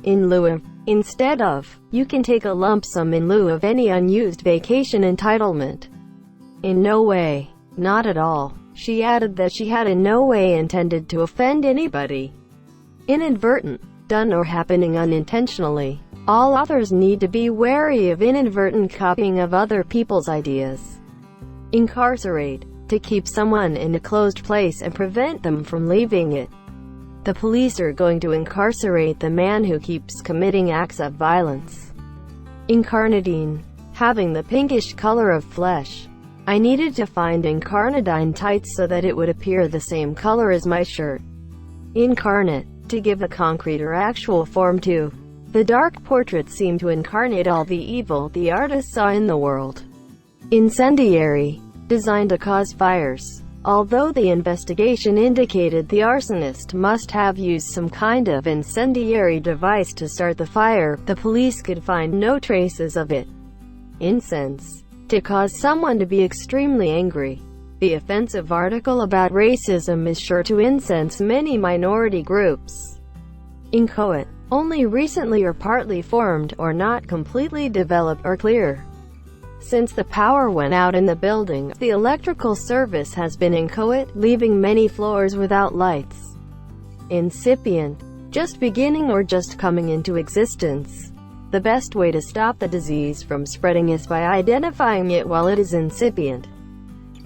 in lieu of, instead of. You can take a lump sum in lieu of any unused vacation entitlement. In no way. Not at all. She added that she had in no way intended to offend anybody. Inadvertent. Done or happening unintentionally. All authors need to be wary of inadvertent copying of other people's ideas. Incarcerate. To keep someone in a closed place and prevent them from leaving it. The police are going to incarcerate the man who keeps committing acts of violence. Incarnadine. Having the pinkish color of flesh. I needed to find incarnadine tights so that it would appear the same color as my shirt. Incarnate. To give a concrete or actual form to. The dark portrait seemed to incarnate all the evil the artist saw in the world. Incendiary. Designed to cause fires. Although the investigation indicated the arsonist must have used some kind of incendiary device to start the fire, the police could find no traces of it. Incense. To cause someone to be extremely angry. The offensive article about racism is sure to incense many minority groups. Inchoate. Only recently or partly formed, or not completely developed or clear. Since the power went out in the building, the electrical service has been inchoate, leaving many floors without lights. Incipient. Just beginning or just coming into existence. The best way to stop the disease from spreading is by identifying it while it is incipient.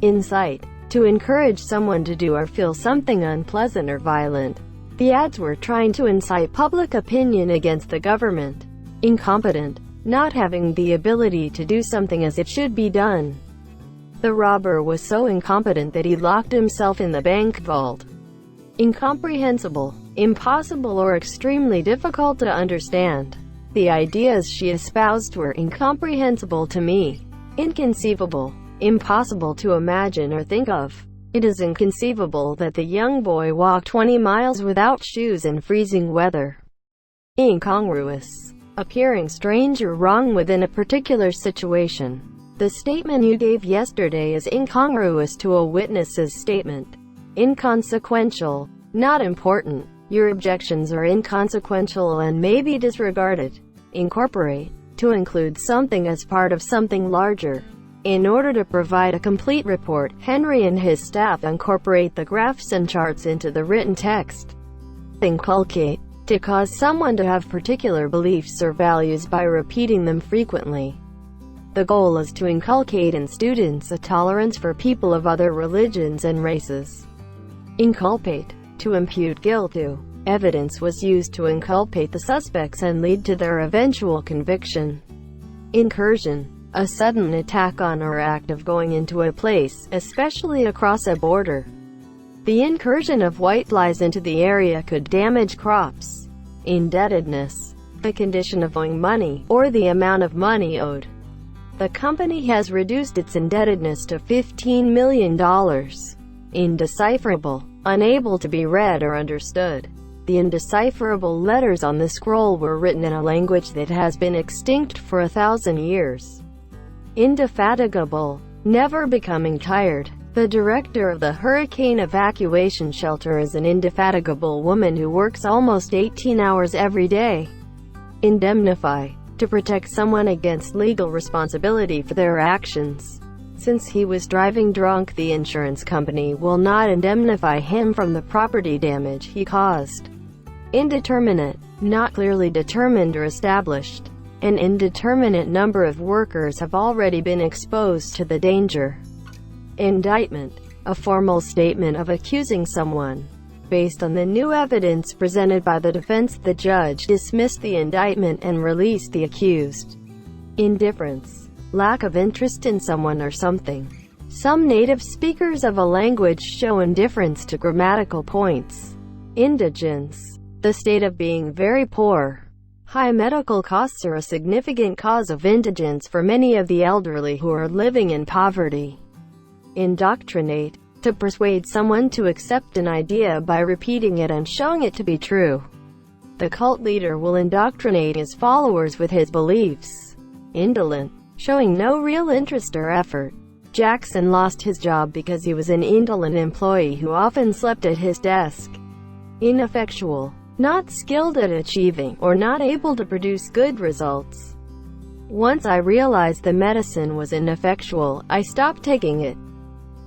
Incite. To encourage someone to do or feel something unpleasant or violent. The ads were trying to incite public opinion against the government. Incompetent. Not having the ability to do something as it should be done. The robber was so incompetent that he locked himself in the bank vault. Incomprehensible. Impossible or extremely difficult to understand. The ideas she espoused were incomprehensible to me. Inconceivable. Impossible to imagine or think of. It is inconceivable that the young boy walked 20 miles without shoes in freezing weather. Incongruous. Appearing strange or wrong within a particular situation. The statement you gave yesterday is incongruous to a witness's statement. Inconsequential. Not important. Your objections are inconsequential and may be disregarded. Incorporate. To include something as part of something larger. In order to provide a complete report, Henry and his staff incorporate the graphs and charts into the written text. Inculcate. To cause someone to have particular beliefs or values by repeating them frequently. The goal is to inculcate in students a tolerance for people of other religions and races. Inculpate. To impute guilt to. Evidence was used to inculpate the suspects and lead to their eventual conviction. Incursion. A sudden attack on or act of going into a place, especially across a border. The incursion of whiteflies into the area could damage crops. Indebtedness. The condition of owing money, or the amount of money owed. The company has reduced its indebtedness to $15 million. Indecipherable. Unable to be read or understood. The indecipherable letters on the scroll were written in a language that has been extinct for 1,000 years. Indefatigable. Never becoming tired. The director of the hurricane evacuation shelter is an indefatigable woman who works almost 18 hours every day. Indemnify. To protect someone against legal responsibility for their actions. Since he was driving drunk, the insurance company will not indemnify him from the property damage he caused. Indeterminate. Not clearly determined or established. An indeterminate number of workers have already been exposed to the danger. Indictment. A formal statement of accusing someone. Based on the new evidence presented by the defense, the judge dismissed the indictment and released the accused. Indifference. Lack of interest in someone or something. Some native speakers of a language show indifference to grammatical points. Indigence. The state of being very poor. High medical costs are a significant cause of indigence for many of the elderly who are living in poverty. Indoctrinate. To persuade someone to accept an idea by repeating it and showing it to be true. The cult leader will indoctrinate his followers with his beliefs. Indolent. Showing no real interest or effort. Jackson lost his job because he was an indolent employee who often slept at his desk. Ineffectual. not skilled at achieving, or not able to produce good results. Once I realized the medicine was ineffectual, I stopped taking it.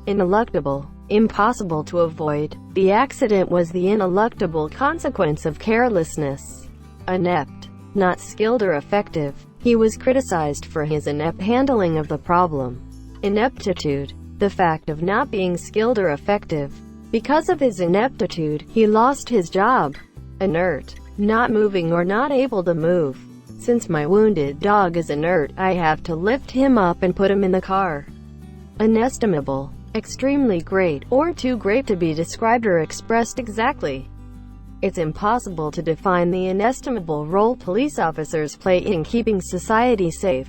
Ineluctable, impossible to avoid. The accident was the ineluctable consequence of carelessness. Inept, not skilled or effective. He was criticized for his inept handling of the problem. Ineptitude, the fact of not being skilled or effective. Because of his ineptitude, he lost his job. Inert, not moving or not able to move. Since my wounded dog is inert, I have to lift him up and put him in the car. Inestimable, extremely great, or too great to be described or expressed exactly. It's impossible to define the inestimable role police officers play in keeping society safe.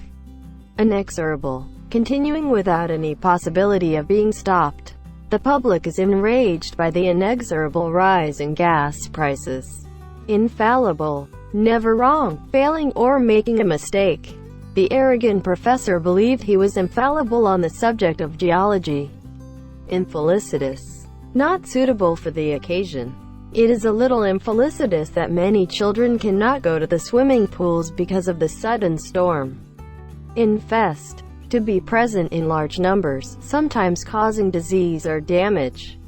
Inexorable, continuing without any possibility of being stopped. The public is enraged by the inexorable rise in gas prices. Infallible, never wrong, failing, or making a mistake. The arrogant professor believed he was infallible on the subject of geology. Infelicitous, not suitable for the occasion. It is a little infelicitous that many children cannot go to the swimming pools because of the sudden storm. Infest, to be present in large numbers, sometimes causing disease or damage.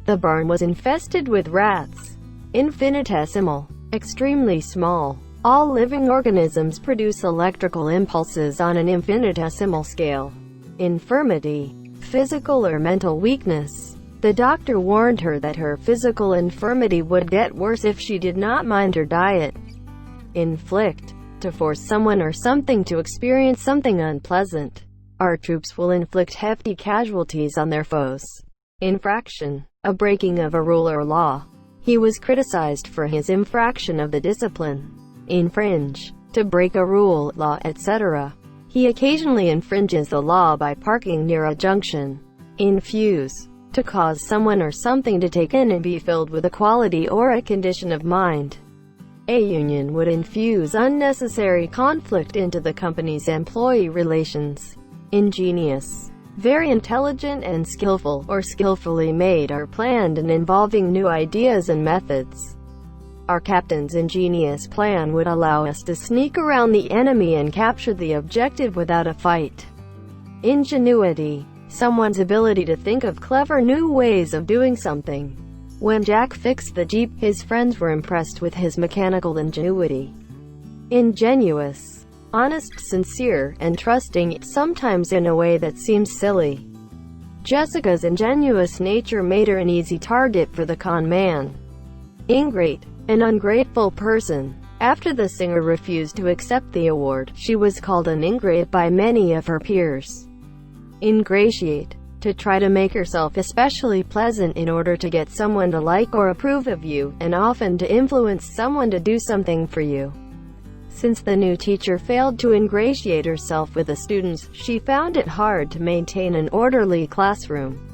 The barn was infested with rats. Infinitesimal, extremely small. All living organisms produce electrical impulses on an infinitesimal scale. Infirmity, physical or mental weakness. The doctor warned her that her physical infirmity would get worse if she did not mind her diet. Inflict, to force someone or something to experience something unpleasant. Our troops will inflict hefty casualties on their foes. Infraction, a breaking of a rule or law. He was criticized for his infraction of the discipline. Infringe, to break a rule, law, etc. He occasionally infringes the law by parking near a junction. Infuse, to cause someone or something to take in and be filled with a quality or a condition of mind. A union would infuse unnecessary conflict into the company's employee relations. Ingenious, very intelligent and skillful, or skillfully made or planned and involving new ideas and methods. Our captain's ingenious plan would allow us to sneak around the enemy and capture the objective without a fight. Ingenuity, someone's ability to think of clever new ways of doing something. When Jack fixed the Jeep, his friends were impressed with his mechanical ingenuity. Ingenuous, honest, sincere, and trusting, sometimes in a way that seems silly. Jessica's ingenuous nature made her an easy target for the con man. Ingrate, an ungrateful person. After the singer refused to accept the award, she was called an ingrate by many of her peers. Ingratiate, to try to make yourself especially pleasant in order to get someone to like or approve of you, and often to influence someone to do something for you. Since the new teacher failed to ingratiate herself with the students, she found it hard to maintain an orderly classroom.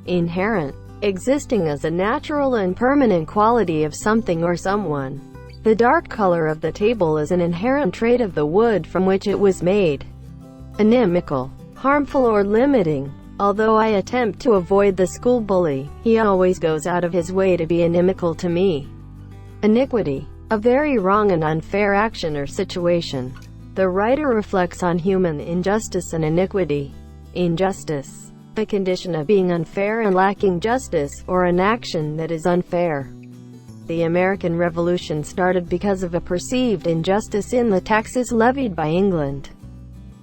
Inherent, existing as a natural and permanent quality of something or someone. The dark color of the table is an inherent trait of the wood from which it was made. Inimical, harmful or limiting. Although I attempt to avoid the school bully, he always goes out of his way to be inimical to me. Iniquity, a very wrong and unfair action or situation. The writer reflects on human injustice and iniquity. Injustice, the condition of being unfair and lacking justice, or an action that is unfair. The American Revolution started because of a perceived injustice in the taxes levied by England.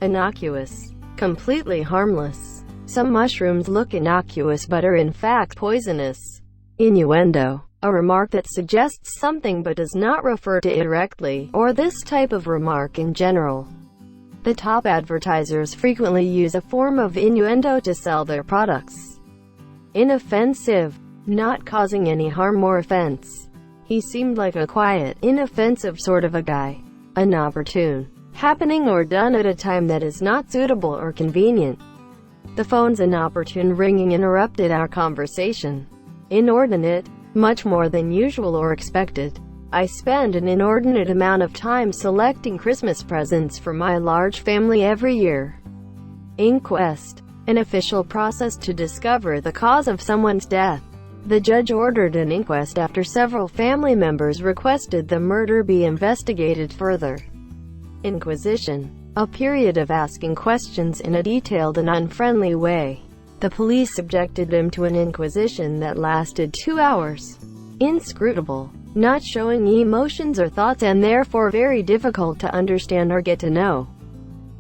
Innocuous, completely harmless. Some mushrooms look innocuous but are in fact poisonous. Innuendo, a remark that suggests something but does not refer to it directly, or this type of remark in general. The top advertisers frequently use a form of innuendo to sell their products. Inoffensive, not causing any harm or offense. He seemed like a quiet, inoffensive sort of a guy. Inopportune, happening or done at a time that is not suitable or convenient. The phone's inopportune ringing interrupted our conversation. Inordinate, much more than usual or expected. I spend an inordinate amount of time selecting Christmas presents for my large family every year. Inquest, an official process to discover the cause of someone's death. The judge ordered an inquest after several family members requested the murder be investigated further. Inquisition. A period of asking questions in a detailed and unfriendly way. The police subjected him to an inquisition that lasted 2 hours. Inscrutable. Not showing emotions or thoughts and therefore very difficult to understand or get to know.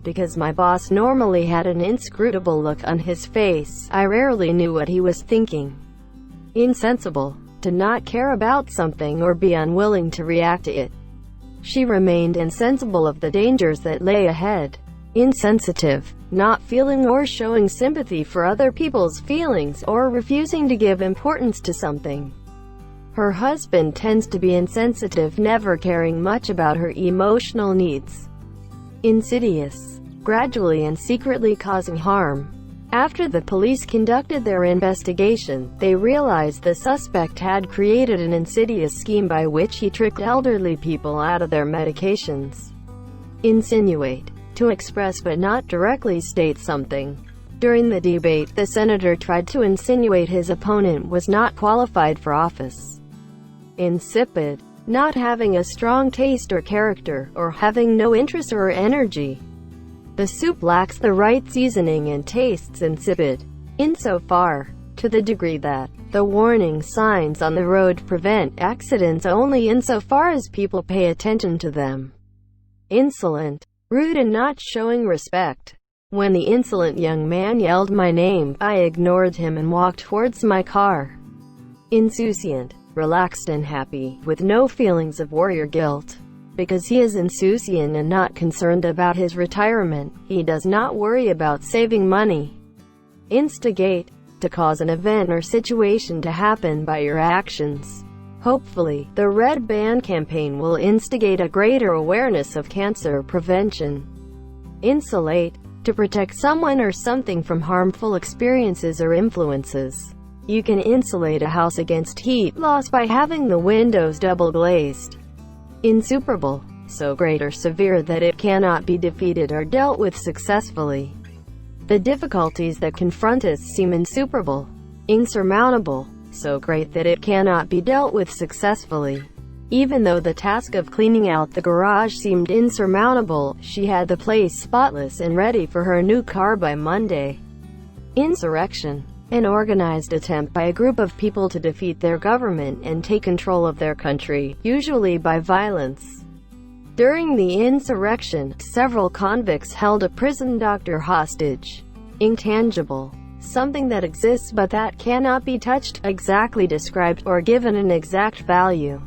Because my boss normally had an inscrutable look on his face, I rarely knew what he was thinking. Insensible. To not care about something or be unwilling to react to it. She remained insensible of the dangers that lay ahead. Insensitive. Not feeling or showing sympathy for other people's feelings or refusing to give importance to something. Her husband tends to be insensitive, never caring much about her emotional needs. Insidious. Gradually and secretly causing harm. After the police conducted their investigation, they realized the suspect had created an insidious scheme by which he tricked elderly people out of their medications. Insinuate. To express but not directly state something. During the debate, the senator tried to insinuate his opponent was not qualified for office. Insipid. Not having a strong taste or character, or having no interest or energy. The soup lacks the right seasoning and tastes insipid. Insofar, to the degree that the warning signs on the road prevent accidents only insofar as people pay attention to them. Insolent. Rude and not showing respect. When the insolent young man yelled my name, I ignored him and walked towards my car. Insouciant. Relaxed and happy, with no feelings of worry or guilt. Because he is insouciant and not concerned about his retirement, he does not worry about saving money. Instigate. To cause an event or situation to happen by your actions. Hopefully, the Red Band campaign will instigate a greater awareness of cancer prevention. Insulate. To protect someone or something from harmful experiences or influences. You can insulate a house against heat loss by having the windows double glazed. Insuperable. So great or severe that it cannot be defeated or dealt with successfully. The difficulties that confront us seem insuperable. Insurmountable. So great that it cannot be dealt with successfully. Even though the task of cleaning out the garage seemed insurmountable, she had the place spotless and ready for her new car by Monday. Insurrection. An organized attempt by a group of people to defeat their government and take control of their country, usually by violence. During the insurrection, several convicts held a prison doctor hostage. Intangible. Something that exists but that cannot be touched, exactly described, or given an exact value.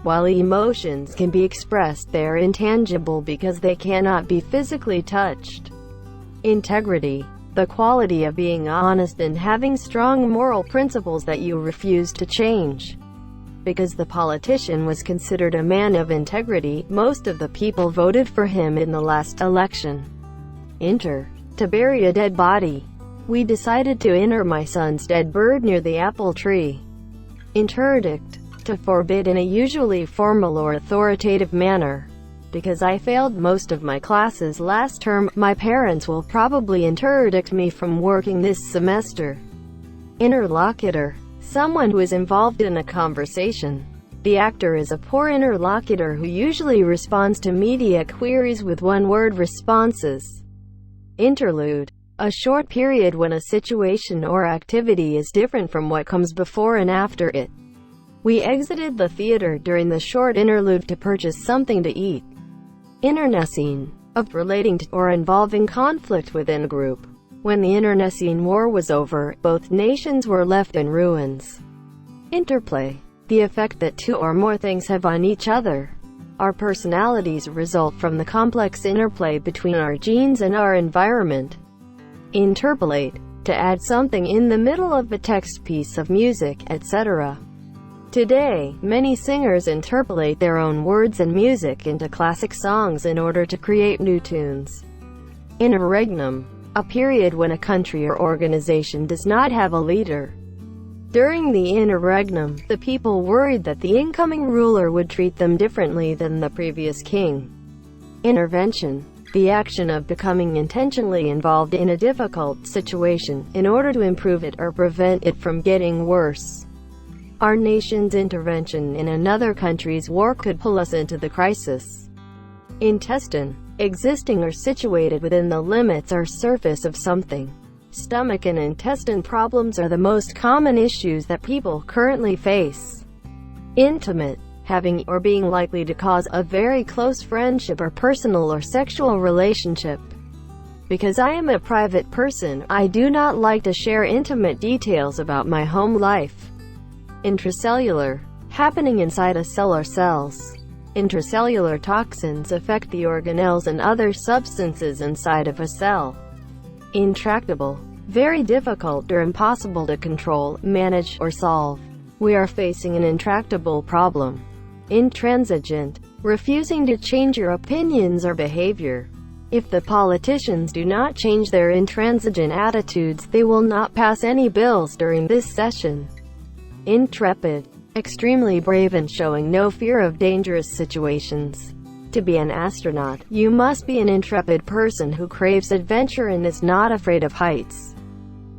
While emotions can be expressed, they are intangible because they cannot be physically touched. Integrity. The quality of being honest and having strong moral principles that you refuse to change. Because the politician was considered a man of integrity, most of the people voted for him in the last election. Inter. To bury a dead body. We decided to inter my son's dead bird near the apple tree. Interdict. To forbid in a usually formal or authoritative manner. Because I failed most of my classes last term, my parents will probably interdict me from working this semester. Interlocutor. Someone who is involved in a conversation. The actor is a poor interlocutor who usually responds to media queries with one-word responses. Interlude. A short period when a situation or activity is different from what comes before and after it. We exited the theater during the short interlude to purchase something to eat. Internecine. Of relating to or involving conflict within a group. When the internecine war was over, both nations were left in ruins. Interplay. The effect that two or more things have on each other. Our personalities result from the complex interplay between our genes and our environment. Interpolate. To add something in the middle of a text piece of music, etc. Today, many singers interpolate their own words and music into classic songs in order to create new tunes. Interregnum. A period when a country or organization does not have a leader. During the interregnum, the people worried that the incoming ruler would treat them differently than the previous king. Intervention. The action of becoming intentionally involved in a difficult situation, in order to improve it or prevent it from getting worse. Our nation's intervention in another country's war could pull us into the crisis. Intestine. Existing or situated within the limits or surface of something. Stomach and intestine problems are the most common issues that people currently face. Intimate. Having or being likely to cause a very close friendship or personal or sexual relationship. Because I am a private person, I do not like to share intimate details about my home life. Intracellular. Happening inside a cell or cells. Intracellular toxins affect the organelles and other substances inside of a cell. Intractable. Very difficult or impossible to control, manage, or solve. We are facing an intractable problem. Intransigent. Refusing to change your opinions or behavior. If the politicians do not change their intransigent attitudes, they will not pass any bills during this session. Intrepid. Extremely brave and showing no fear of dangerous situations. To be an astronaut, you must be an intrepid person who craves adventure and is not afraid of heights.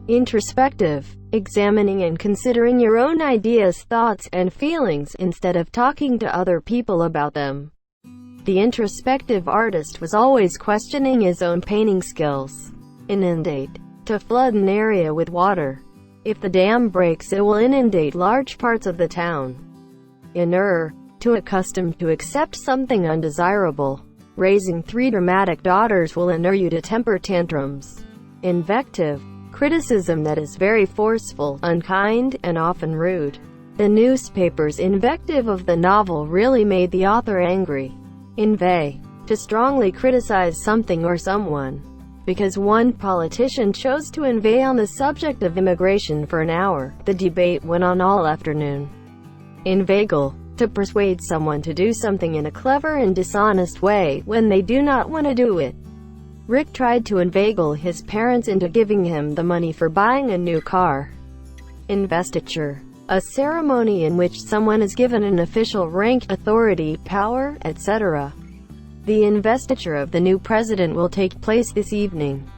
Introspective. Examining and considering your own ideas, thoughts, and feelings, instead of talking to other people about them. The introspective artist was always questioning his own painting skills. Inundate. To flood an area with water. If the dam breaks, it will inundate large parts of the town. Inure. To accustom to accept something undesirable. Raising 3 dramatic daughters will inure you to temper tantrums. Invective. Criticism that is very forceful, unkind, and often rude. The newspaper's invective of the novel really made the author angry. Inveigh. To strongly criticize something or someone. Because one politician chose to inveigh on the subject of immigration for an hour, the debate went on all afternoon. Inveigle. To persuade someone to do something in a clever and dishonest way, when they do not want to do it. Rick tried to inveigle his parents into giving him the money for buying a new car. Investiture. A ceremony in which someone is given an official rank, authority, power, etc. The investiture of the new president will take place this evening.